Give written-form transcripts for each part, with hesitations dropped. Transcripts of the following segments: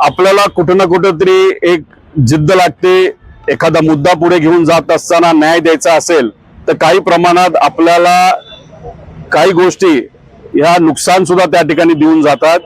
आपल्याला कुठं ना कुठंतरी एक जिद्द लागते. एखादा मुद्दा पुढे घेऊन जात असताना न्याय द्यायचा असेल तर काही प्रमाणात आपल्याला काही गोष्टी ह्या नुकसान सुद्धा त्या ठिकाणी देऊन जातात.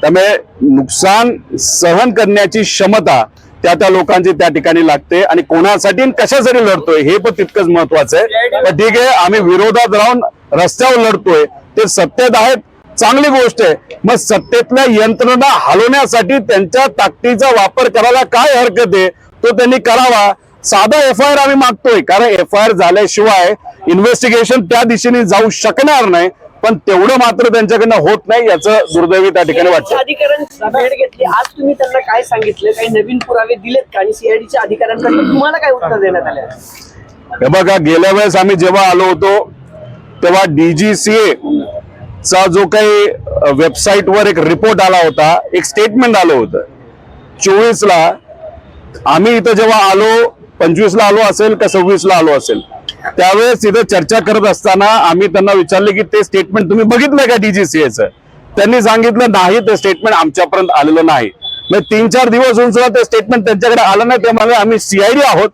त्यामुळे नुकसान सहन करण्याची क्षमता त्या लोकांची त्या ठिकाणी लागते आणि कोणासाठी आणि कशासाठी लढतोय हे पण तितकंच महत्वाचं आहे. पण ठीक आहे, आम्ही विरोधात राहून रस्त्यावर लढतोय ते सत्तेत आहेत, चांगली गोष्ट आहे. मग सत्तेतल्या यंत्रणा हलवण्यासाठी त्यांच्या ताकदीचा वापर करायला काय हरकत आहे, तो त्यांनी करावा. साधा FIR आम्ही मागतोय, कारण FIR झाल्याशिवाय इन्व्हेस्टिगेशन त्या दिशेने जाऊ शकणार नाही. पण तेवढं मात्र त्यांच्याकडनं होत नाही, याचं दुर्दैवी त्या ठिकाणी वाटतं. अधिकाऱ्यांची भेट घेतली आज, तुम्ही त्यांना काय सांगितलं, काही नवीन पुरावे दिलेत का, आणि CIDच्या अधिकाऱ्यांकडून तुम्हाला काय उत्तर देण्यात आले? हे बघा, गेल्या वेळेस आम्ही जेव्हा आलो होतो तेव्हा DGCA चा जो काही वेबसाईटवर एक रिपोर्ट आला होता, एक स्टेटमेंट आलं होतं 24 ला. आम्ही इथं जेव्हा आलो 25 ला आलो असेल का 26 ला आलो असेल, त्यावेळेस इथं चर्चा करत असताना आम्ही त्यांना विचारले की ते स्टेटमेंट तुम्ही बघितलंय का DGCAचं. त्यांनी सांगितलं नाही, ते स्टेटमेंट आमच्यापर्यंत आलेलं नाही. मग 3-4 दिवस होऊन सुद्धा ते स्टेटमेंट त्यांच्याकडे आलं नाही. त्यामुळे आम्ही CID आहोत,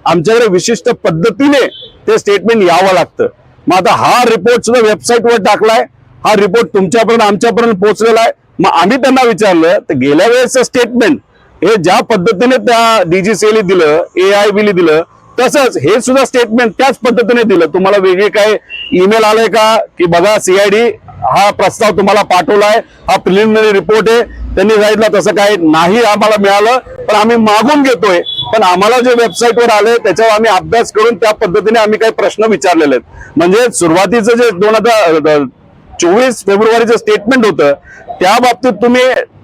आमच्याकडे विशिष्ट पद्धतीने ते स्टेटमेंट यावं लागतं. मग आता हा रिपोर्ट सुद्धा वेबसाईटवर टाकलाय, हा रिपोर्ट तुमच्यापर्यंत आमच्यापर्यंत पोहोचलेला आहे. मग आम्ही त्यांना विचारलं तर गेल्या वेळेसचं स्टेटमेंट हे ज्या पद्धतीने त्या DGCA दिलं, AIB दिलं, तसंच हे सुद्धा स्टेटमेंट त्याच पद्धतीने दिलं. तुम्हाला वेगळे काय ईमेल आलंय का की बघा CID हा प्रस्ताव तुम्हाला पाठवलाय, हा प्रिलिमिनरी रिपोर्ट आहे, त्यांनी सांगितलं तसं काही नाही आम्हाला मिळालं, पण आम्ही मागून घेतोय. पण आम्हाला जे वेबसाईटवर आले त्याच्यावर आम्ही अभ्यास करून त्या पद्धतीने आम्ही काही प्रश्न विचारलेले आहेत. म्हणजे सुरुवातीचं जे 2024 फेब्रुवारीचं स्टेटमेंट होतं त्या बाबतीत तुम्ही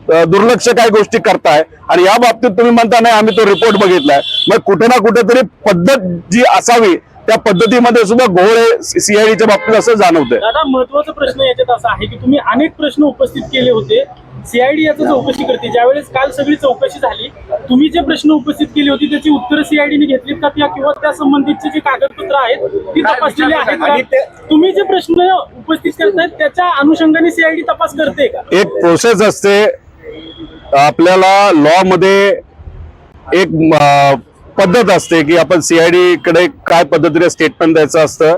दुर्लक्ष काय गोष्टी करताय, आणि या बाबतीत तुम्ही म्हणता नाही आम्ही तो रिपोर्ट बघितलाय. मग कुठे ना कुठेतरी पद्धत जी असावी त्या पद्धतीमध्ये सुद्धा घोळ CIDच्या बाबतीत असं जाणवतंय. दादा, महत्वाचा प्रश्न याच्यात असा आहे की तुम्ही अनेक प्रश्न उपस्थित केले होते, CID याचं चौकशी करते. ज्यावेळेस काल सगळी चौकशी झाली, तुम्ही जे प्रश्न उपस्थित केली होती त्याची उत्तरं CIDने घेतलीत का, किंवा त्या संबंधितचे जे कागदपत्र आहेत ती तपासलेली आहेत का? तुम्ही जे प्रश्न उपस्थित करतायत त्याच्या अनुषंगाने CID तपास करते का? एक प्रोसेस असते आपल्याला लॉ मध्ये, एक पद्धत असते की आपण CID कडे काय पद्धतीने स्टेटमेंट द्यायचं असतं.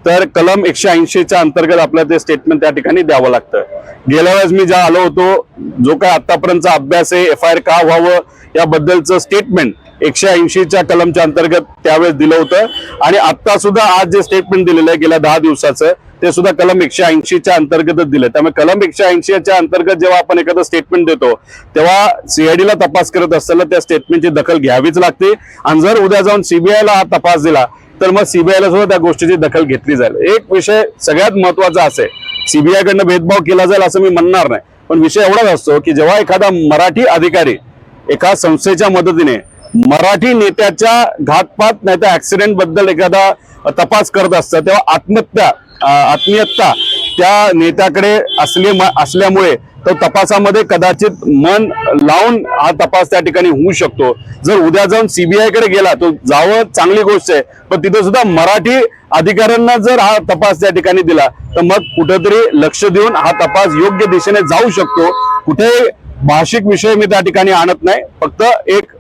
तर कलम 180च्या अंतर्गत आपल्याला ते स्टेटमेंट त्या ठिकाणी द्यावं लागतं. गेल्या वेळेस मी ज्या आलो होतो, जो काय आतापर्यंतचा अभ्यास आहे FIR का व्हावं याबद्दलचं स्टेटमेंट 180च्या कलमच्या अंतर्गत त्यावेळेस दिलं होतं. आणि आता सुद्धा आज जे स्टेटमेंट दिलेलं आहे गेल्या 10 दिवसाचं, ते सुद्धा कलम 180च्या अंतर्गतच दिलं. त्यामुळे कलम 180च्या अंतर्गत जेव्हा आपण एखादं स्टेटमेंट देतो तेव्हा CIDला तपास करत असताना त्या स्टेटमेंटची दखल घ्यावीच लागते. आणि जर उद्या जाऊन CBIला हा तपास दिला तर मग CBIला सुद्धा त्या गोष्टीची दखल घेतली जाईल. एक विषय सगळ्यात महत्वाचा असे, CBI कडनं भेदभाव केला जाईल असं मी म्हणणार नाही, पण विषय एवढाच असतो की जेव्हा एखादा मराठी अधिकारी एका संस्थेच्या मदतीने मराठी नेत्याच्या घातपात नाही तर ऍक्सिडेंट बद्दल एखादा तपास करत असतं, तेव्हा आत्मीयता त्या नेत्याकडे असल्यामुळे तो तपासामध्ये कदाचित मन लावून हा तपास त्या ठिकाणी होऊ शकतो. जर उद्या जाऊन CBI कडे गेला तो जावं, चांगली गोष्ट आहे, पण तिथे सुद्धा मराठी अधिकाऱ्यांना जर हा तपास त्या ठिकाणी दिला तर मग कुठेतरी लक्ष देऊन हा तपास योग्य दिशेने जाऊ शकतो. कुठे भाषिक विषय मी त्या ठिकाणी आणत नाही, फक्त एक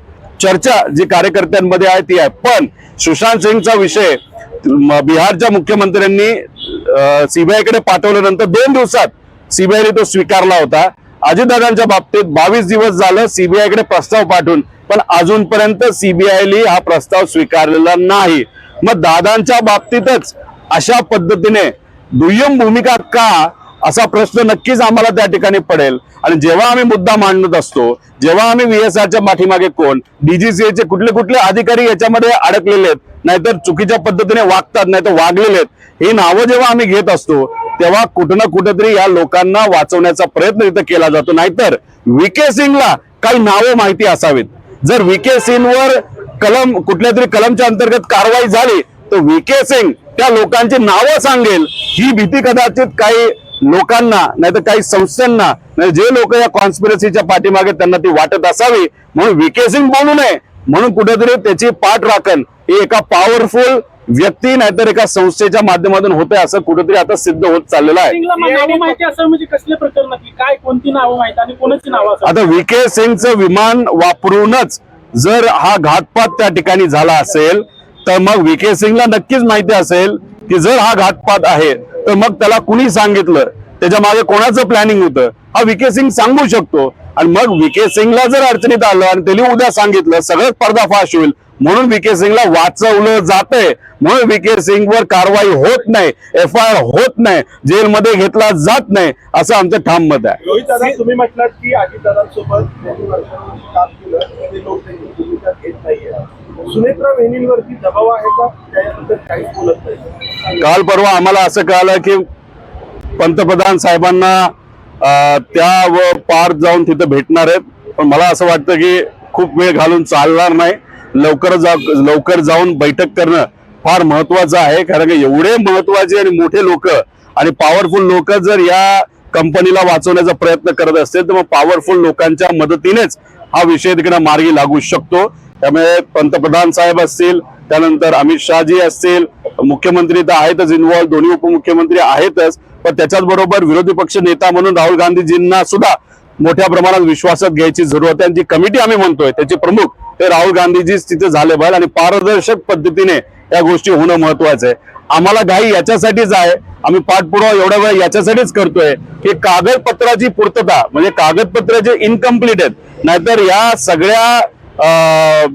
चर्चा जी कार्यकर्त्यांमध्ये आहे ती आहे. पण सुशांत सिंगचा विषय बिहारच्या मुख्यमंत्र्यांनी CBI कडे पाठवल्यानंतर 2 दिवसात CBIने तो स्वीकारला होता. अजितदादांच्या बाबतीत 22 दिवस झालं CBI कडे प्रस्ताव पाठवून, पण अजूनपर्यंत CBIने हा प्रस्ताव स्वीकारलेला नाही. मग दादांच्या बाबतीतच अशा पद्धतीने दुय्यम भूमिका का, असा प्रश्न नक्कीच आम्हाला त्या ठिकाणी पडेल. आणि जेव्हा आम्ही मुद्दा मांडत असतो, जेव्हा आम्ही VSRच्या पाठीमागे कोण, DGCAचे कुठले अधिकारी याच्यामध्ये अडकलेले आहेत, नाहीतर चुकीच्या पद्धतीने वागतात, नाहीतर वागलेले आहेत, ही नावं जेव्हा आम्ही घेत असतो तेव्हा कुठं ना कुठेतरी या लोकांना वाचवण्याचा प्रयत्न इथं केला जातो. नाहीतर VK सिंगला काही नावं माहिती असावीत. जर VK सिंगवर कुठल्या तरी कलमच्या अंतर्गत कारवाई झाली तर VK सिंग त्या लोकांची नावं सांगेल, ही भीती कदाचित काही लोकांना नाहीतर काही संस्थांना, जे लोक या कॉन्स्पिरसीच्या पाठीमागे त्यांना ती वाटत असावी, म्हणून VK सिंग बोलू नये म्हणून कुठेतरी त्याची पाठराखण ही एका पॉवरफुल व्यक्ती नाहीतर एका संस्थेच्या माध्यमातून होते असं कुठेतरी आता सिद्ध होत चाललेलं आहे. नावं माहिती असं म्हणजे कसल्या प्रकरणातली काय कोणती नावं माहिती आणि कोणाची नावं असं आता व्हीके सिंगचं विमान वापरूनच जर हा घातपात त्या ठिकाणी झाला असेल तर मग व्हीके सिंगला नक्कीच माहिती असेल की जर हा घातपात आहे तर मग त्याला कुणी सांगितलं, त्याच्या मागे कोणाचं प्लॅनिंग होतं, हा व्हीके सिंग सांगू शकतो. आणि मग व्हीके सिंगला जर अडचणीत आलं आणि त्यांनी उद्या सांगितलं सगळंच पर्दाफाश होईल, म्हणून व्हीके सिंगला वाचवलं जातंय, म्हणून व्हीके सिंगवर कारवाई होत नाही, FIR होत नाही, जेलमध्ये घेतला जात नाही, असं आमचं ठाम मत आहे. रोहित दादा, तुम्ही म्हटलात की अजितदादांसोबत त्यांनी वर्षांपूर्वी काम केलं, ते लोक त्यांची भूमिका घेत नाहीये. सुनेत्रा वहिनींवरती दबाव आहे का? त्याबद्दल काहीच बोलत नाही. काल परवा आम्हाला असं कळालं की पंतप्रधान साहेबांना त्या व पार जाऊन तिथं भेटणार आहेत, पण मला असं वाटतं की खूप वेळ घालून चालणार नाही. लवकर जाऊन बैठक करणं फार महत्वाचं आहे, कारण की एवढे महत्वाचे आणि मोठे लोक आणि पॉवरफुल लोक जर या कंपनीला वाचवण्याचा प्रयत्न करत असतील तर मग पॉवरफुल लोकांच्या मदतीनेच हा विषय तिकडे मार्गी लागू शकतो. त्यामुळे पंतप्रधान साहेब असतील, त्यानंतर अमित शहाजी असतील, मुख्यमंत्री तर आहेतच इन्व्हॉल्व, दोन्ही उपमुख्यमंत्री आहेतच, पण त्याच्याच बरोबर विरोधी पक्ष नेता म्हणून राहुल गांधीजींना सुद्धा मोठ्या प्रमाणात विश्वासात घ्यायची जरूरत आहे. जी कमिटी आम्ही म्हणतोय त्याचे प्रमुख हे राहुल गांधीजीच तिथे झाले पाहिजे आणि पारदर्शक पद्धतीने या गोष्टी होणं महत्वाचं आहे. आम्हाला घाई याच्यासाठीच आहे, आम्ही पाठपुरावा एवढा वेळ याच्यासाठीच करतोय की कागदपत्राची पूर्तता, म्हणजे कागदपत्र जे इनकम्प्लीट आहेत, नाहीतर या सगळ्या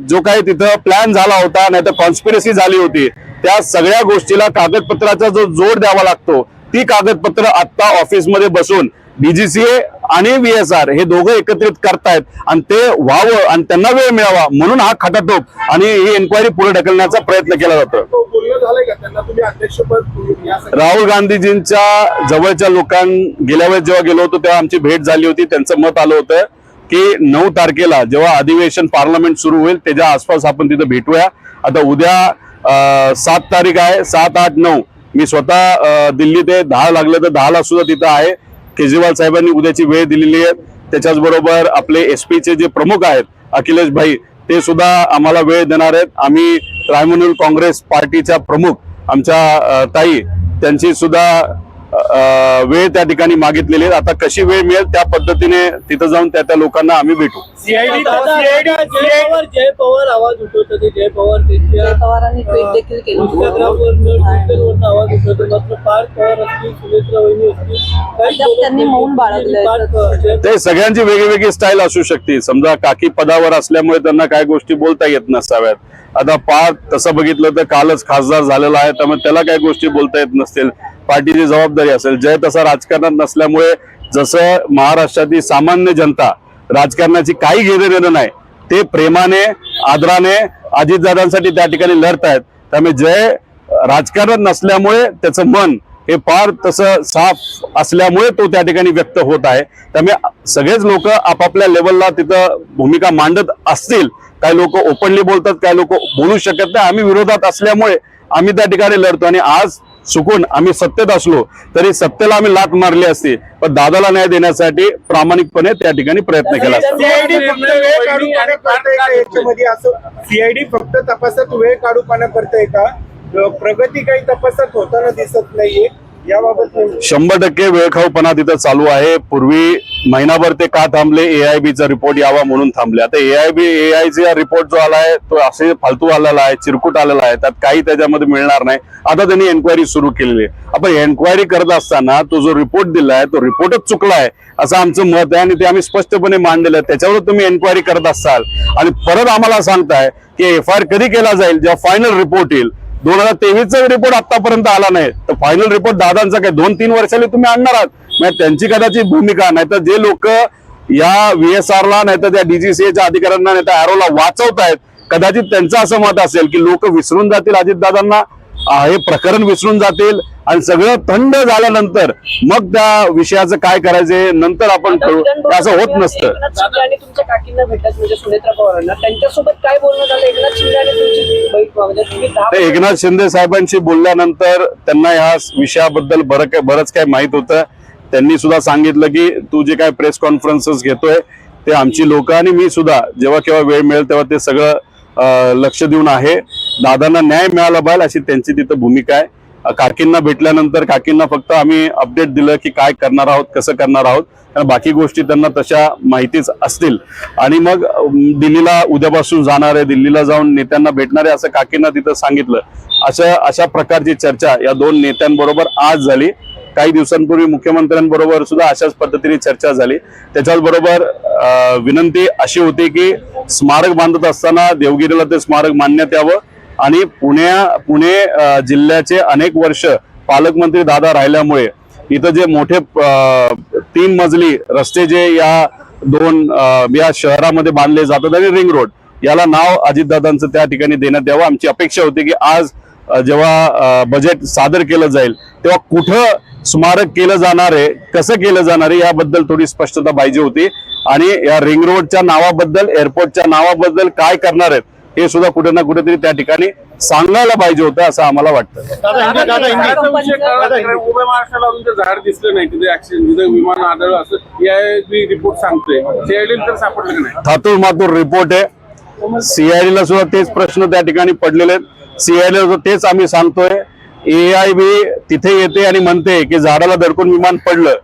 जो काही तिथं प्लॅन झाला होता, नाहीतर कॉन्स्पिरसी झाली होती, त्या सगळ्या गोष्टीला कागदपत्राचा जो जोड द्यावा लागतो, ती कागदपत्र आता ऑफिसमध्ये बसून DGCA आणि VSR हे दोघं एकत्रित करतायत आणि ते व्हावं आणि त्यांना वेळ मिळावा म्हणून हा खटाटोप आणि ही एन्क्वायरी पुढे ढकलण्याचा प्रयत्न केला जातो. बोलणं झालंय का त्यांना? तुम्ही अध्यक्षपद या राहुल गांधीजींच्या जवळच्या गेल्या वेळेस जेव्हा गेलो होतो तेव्हा आमची भेट झाली होती. त्यांचं मत आलं होतं की 9 तारखेला जेव्हा अधिवेशन पार्लमेंट सुरू होईल त्याच्या आसपास आपण तिथं भेटूया. आता उद्या 7 तारीख आहे, 7, 8, 9 मी स्वतः दिल्लीत आहे. 10 लागलं तर 10ला सुद्धा तिथं आहे. केजरीवाल साहेबांनी उद्याची वेळ दिलेली आहे. त्याच्याच बरोबर आपले SP चे जे प्रमुख आहेत अखिलेश भाई ते सुद्धा आम्हाला वेळ देणार आहेत. आम्ही तृणमूल काँग्रेस पार्टीच्या प्रमुख आमच्या ताई त्यांची सुद्धा वेळ त्या ठिकाणी मागितलेली आहे. आता कशी वेळ मिळेल त्या पद्धतीने तिथं जाऊन त्या लोकांना आम्ही भेटू. जय पवार आवाज उठवतो, जय पवार जय पवारांनी ट्विट देखील केलं. आवाज उठवतो, मात्र पार्थ पवार असतील, सुनेत्रा वहिनी असतील, त्यांनी मौन बाळगलंय. ते सगळ्यांची वेगळी स्टाईल असू शकते. समजा काकी पदावर असल्यामुळे त्यांना काय गोष्टी बोलता येत नसाव्यात. आता पार्थ तसं बघितलं तर कालच खासदार झालेला आहे, त्यामुळे त्याला काय गोष्टी बोलता येत नसतील, पार्टीची जबाबदारी असेल. जय तसा राजकारणात नसल्यामुळे जसं महाराष्ट्रातील सामान्य जनता राजकारणाची काही घेणं नाही, ते प्रेमाने आदराने अजितदादांसाठी त्या ठिकाणी लढतायत. त्यामुळे जय राजकारणात नसल्यामुळे त्याचं मन हे फार तसं साफ असल्यामुळे तो त्या ठिकाणी व्यक्त होत आहे. त्यामुळे सगळेच लोक आपापल्या लेवलला तिथं भूमिका मांडत असतील. काही लोक ओपनली बोलतात, काही लोक बोलू शकत नाही. आम्ही विरोधात असल्यामुळे आम्ही त्या ठिकाणी लढतो आणि आज चुकून आम्ही सत्तेत असलो तरी सत्तेला आम्ही लात मारली असती, पण दादाला न्याय देण्यासाठी प्रामाणिकपणे त्या ठिकाणी प्रयत्न केला असता. CID फक्त तपासात वेळ काढू पाना करताय का? प्रगती काही तपासात होताना दिसत नाहीये, याबाबत 100% वेळखाऊपणा तिथं चालू आहे. पूर्वी महिनाभर ते का थांबले? AIBचा रिपोर्ट यावा म्हणून थांबले. आता AIचा रिपोर्ट जो आलाय तो असे फालतू आलेला आहे, चिरकुट आलेला आहे, त्यात काही त्याच्यामध्ये मिळणार नाही. आता त्यांनी एन्क्वायरी सुरू केलेली आहे. आपण एन्क्वायरी करत असताना तो जो रिपोर्ट दिलाय तो रिपोर्टच चुकला आहे असं आमचं मत आहे आणि ते आम्ही स्पष्टपणे मांडलेलं आहे. त्याच्यावर तुम्ही एन्क्वायरी करत असाल आणि परत आम्हाला सांगताय की FIR कधी केला जाईल? जेव्हा फायनल रिपोर्ट येईल. 2023चा रिपोर्ट आतापर्यंत आला नाही तर फायनल रिपोर्ट दादांचा काय 2-3 वर्षांनी तुम्ही आणणार आहात? म्हणजे त्यांची कदाचित भूमिका नाही तर जे लोक या VSRला नाही तर त्या DGCAच्या अधिकाऱ्यांना नाही तर ARROला वाचवतायत, कदाचित त्यांचं असं मत असेल की लोक विसरून जातील अजितदादांना, हे प्रकरण विसरून जातील आणि सगळं थंड झाल्यानंतर मग त्या विषयाचं काय करायचे नंतर आपण करू, असं होत नसतं. एकनाथ शिंदे आणि तुमच्या काकींना भेटत म्हणजे सुनेत्रा पवारांना, त्यांच्यासोबत काय बोलणं झालं? एकनाथ शिंदे आणि तुमची बैठक म्हणजे तुम्ही ते एकनाथ शिंदे साहेबांशी बोलल्यानंतर त्यांना ह्या विषयाबद्दल बरंच काय माहित होतं. त्यांनी सुद्धा सांगितलं की तू जे काय प्रेस कॉन्फरन्सेस घेतोय ते आमची लोक आणि मी सुद्धा जेव्हा केव्हा वेळ मिळेल तेव्हा ते सगळं लक्ष देऊन आहे. दादांना न्याय मिळाला पाहिजे अशी त्यांची तिथं भूमिका आहे. काकींना भेटल्यानंतर काकींना फक्त आम्ही अपडेट दिलं की काय करणार आहोत, कसं करणार आहोत, कारण बाकी गोष्टी त्यांना तशा माहितीच असतील. आणि मग दिल्लीला उद्यापासून जाणार आहे, दिल्लीला जाऊन नेत्यांना भेटणार आहे असं काकींना तिथं सांगितलं. अशा प्रकारची चर्चा या दोन नेत्यांबरोबर आज झाली. काही दिवसांपूर्वी मुख्यमंत्र्यांबरोबर सुद्धा अशाच पद्धतीने चर्चा झाली. त्याच्याबरोबर विनंती अशी होती की स्मारक बांधत असताना देवगिरीला ते स्मारक मानण्यात यावं आणि पुणे जिल्ह्याचे अनेक वर्ष पालकमंत्री दादा राहिल्यामुळे इथं जे मोठे 3 मजली रस्ते जे या शहरामध्ये बांधले जातात आणि रिंग रोड याला नाव अजितदादांचं त्या ठिकाणी देण्यात यावं. आमची अपेक्षा होती की आज जेव्हा बजेट सादर केलं जाईल तेव्हा कुठं स्मारक केलं जाणार आहे, कसं केलं जाणार आहे याबद्दल थोडी स्पष्टता पाहिजे होती. आणि या रिंग रोडच्या नावाबद्दल, एअरपोर्टच्या नावाबद्दल काय करणार आहेत हे सुद्धा कुठे ना कुठेतरी त्या ठिकाणी सांगायला पाहिजे होतं असं आम्हाला वाटतं. उभ्या महाराष्ट्राला अजून ते झाड दिसलं नाही, तिथे ऍक्सिडेंट, तिथे विमान आदळलं असं या रिपोर्ट सांगतोय. सीआयडी तर सापडलं की नाही? थातूर मातूर रिपोर्ट आहे. सीआयडीला सुद्धा तेच प्रश्न त्या ठिकाणी पडलेले आहेत. सीआयडीला तेच आम्ही सांगतोय. AIB तिथे येते आणि म्हणते की झाडाला धडकून विमान पडलं.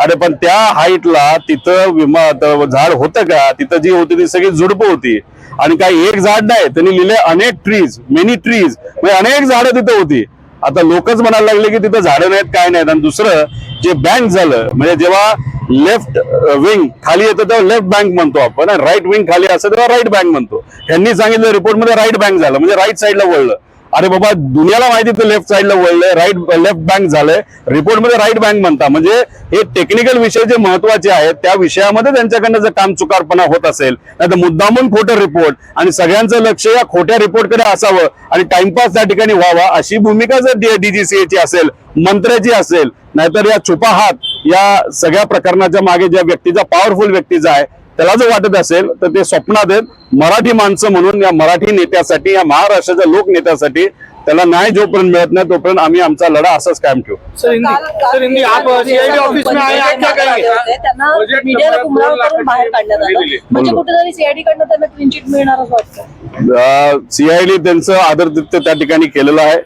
अरे पण त्या हाईटला तिथं झाड होतं का? तिथं जी होती ती सगळी झुडपं होती आणि काही एक झाड नाही. त्यांनी लिहिले अनेक ट्रीज, मेनी ट्रीज, म्हणजे अनेक झाडं तिथं होती. आता लोकच म्हणायला लागले की तिथं झाडं नाहीत, काय नाहीत. आणि दुसरं जे बँक झालं, म्हणजे जेव्हा लेफ्ट विंग खाली येतं तेव्हा लेफ्ट बँक म्हणतो आपण, राईट विंग खाली असतं तेव्हा राईट बँक म्हणतो. त्यांनी सांगितलं रिपोर्टमध्ये राईट बँक झालं, म्हणजे राईट साईडला वळलं. अरे बाबा, दुनियाला माहिती तर लेफ्ट साईडला वळलंय, लेफ्ट बँक झालंय, रिपोर्टमध्ये राईट बँक म्हणता. म्हणजे हे टेक्निकल विषय जे महत्वाचे आहेत त्या विषयामध्ये त्यांच्याकडनं जर काम चुकारपणा होत असेल, नाही तर मुद्दामून खोटं रिपोर्ट आणि सगळ्यांचं लक्ष या खोट्या रिपोर्टकडे असावं आणि टाइमपास त्या ठिकाणी व्हावा अशी भूमिका जर DGCA ची असेल, मंत्र्याची असेल, नाहीतर या छुपा हात या सगळ्या प्रकरणाच्या मागे ज्या व्यक्तीचा, पॉवरफुल व्यक्तीचा आहे त्याला जर वाटत असेल तर ते स्वप्नात आहेत. मराठी माणसं म्हणून या मराठी नेत्यासाठी, या महाराष्ट्राच्या लोकनेत्यासाठी त्याला न्याय जोपर्यंत मिळत नाही तोपर्यंत आम्ही आमचा लढा असाच कायम ठेवू. त्यांना मीडियाला गुमराह करून बाहेर काढण्यात आलं, म्हणजे कुठेतरी सीआयडी कडनं त्यांना क्लीन चिट मिळणार असं वाटतं. सीआयडी त्यांचं आदरातिथ्य त्या ठिकाणी केलेलं आहे.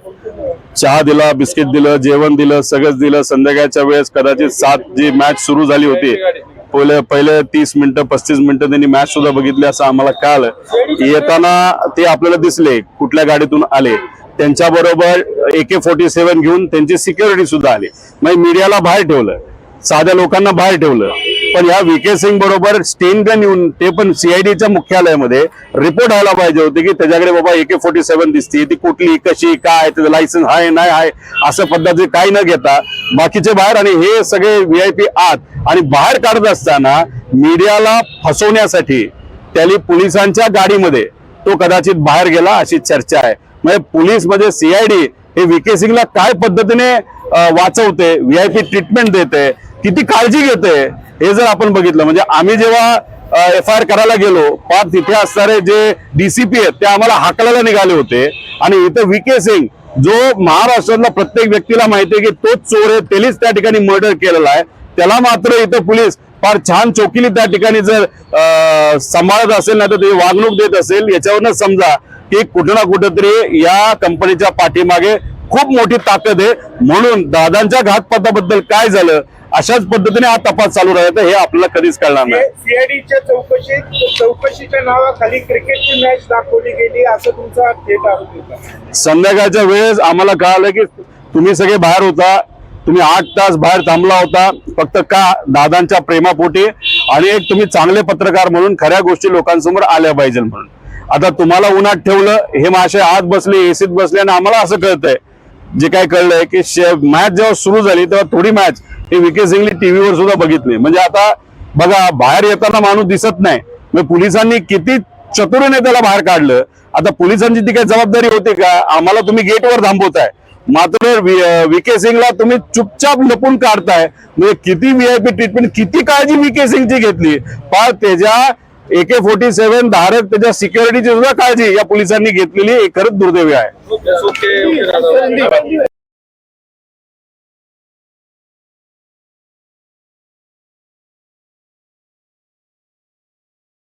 चहा दिला, बिस्किट दिलं, जेवण दिलं, सगळंच दिलं. संध्याकाळच्या वेळेस कदाचित 7 जी मॅच सुरू झाली होती, पहिले 30 मिनिटं 35 मिनिटं त्यांनी मॅच सुद्धा बघितली असं आम्हाला कळलं. येताना ते आपल्याला दिसले, कुठल्या गाडीतून आले, त्यांच्याबरोबर AK-47 घेऊन त्यांची सिक्युरिटी सुद्धा आली. म्हणजे मीडियाला बाहेर ठेवलं, साध्या लोकांना बाहेर ठेवलं. पण या VK सिंग बरोबर स्टेन गन येऊन, ते पण CIDच्या मुख्यालयामध्ये रिपोर्ट व्हायला पाहिजे होते की त्याच्याकडे बाबा AK-47 दिसते, ती कुठली, कशी, काय, त्याचं लायसन्स आहे नाही आहे असं पद्धती काही न घेता बाकीचे बाहेर, आणि हे सगळे VIP आत. आणि बाहेर काढत असताना मीडियाला फसवण्यासाठी त्याला पोलिसांच्या गाडीमध्ये तो कदाचित बाहेर गेला अशी चर्चा आहे. म्हणजे पोलीस म्हणजे CID हे VK सिंगला काय पद्धतीने वाचवते, VIP ट्रीटमेंट देते, किती काळजी घेते हे जर आपण बघितलं. म्हणजे आम्ही जेव्हा FIR करायला गेलो, पार तिथे असणारे जे DCP आहेत ते आम्हाला हाकलायला निघाले होते. आणि इथं VK सिंग जो महाराष्ट्रातला प्रत्येक व्यक्तीला माहिती आहे की तोच चोर आहे, त्यानेच त्या ठिकाणी मर्डर केलेला आहे, त्याला मात्र इथं पोलीस फार छान चौकीली त्या ठिकाणी जर सांभाळत असेल, नाही तर ते वागणूक देत असेल, याच्यावरनं समजा की कुठं ना कुठेतरी या कंपनीच्या पाठीमागे खूप मोठी ताकद आहे. म्हणून दादांच्या घातपाताबद्दल काय झालं अशाच पद्धतीने हा तपास चालू राहतो, हे आपल्याला कधीच कळणार नाही. सीआयडीच्या चौकशीच्या नावाखाली क्रिकेटची मॅच दाखवली गेली असं तुमचा थेट आरोप होता. संध्याकाळच्या वेळेस आम्हाला कळालं की तुम्ही सगळे बाहेर होता, तुम्ही 8 तास बाहेर थांबला होता फक्त का? दादांच्या प्रेमापोटी आणि एक तुम्ही चांगले पत्रकार म्हणून खऱ्या गोष्टी लोकांसमोर आल्या पाहिजे म्हणून. आता तुम्हाला उन्हात ठेवलं, हे मासे आत बसले, एसीत बसले, आणि आम्हाला असं कळतंय, जे काय कळलंय की मॅच जेव्हा सुरू झाली तेव्हा थोडी मॅच हे VK सिंगली टीव्हीवर सुद्धा बघितली. म्हणजे आता बघा, बाहेर येताना माणूस दिसत नाही, मग पोलिसांनी किती चतुरीने त्याला बाहेर काढलं. आता पोलिसांची ती काही जबाबदारी होती का? आम्हाला तुम्ही गेटवर थांबवताय, मात्र VK सिंगला तुम्ही चुपचाप लपून काढताय. म्हणजे किती VIP ट्रीटमेंट, किती काळजी VK सिंगची घेतली, पण त्याच्या AK-47 धारक त्याच्या सिक्युरिटीची सुद्धा काळजी या पोलिसांनी घेतलेली खरंच दुर्दैवी आहे.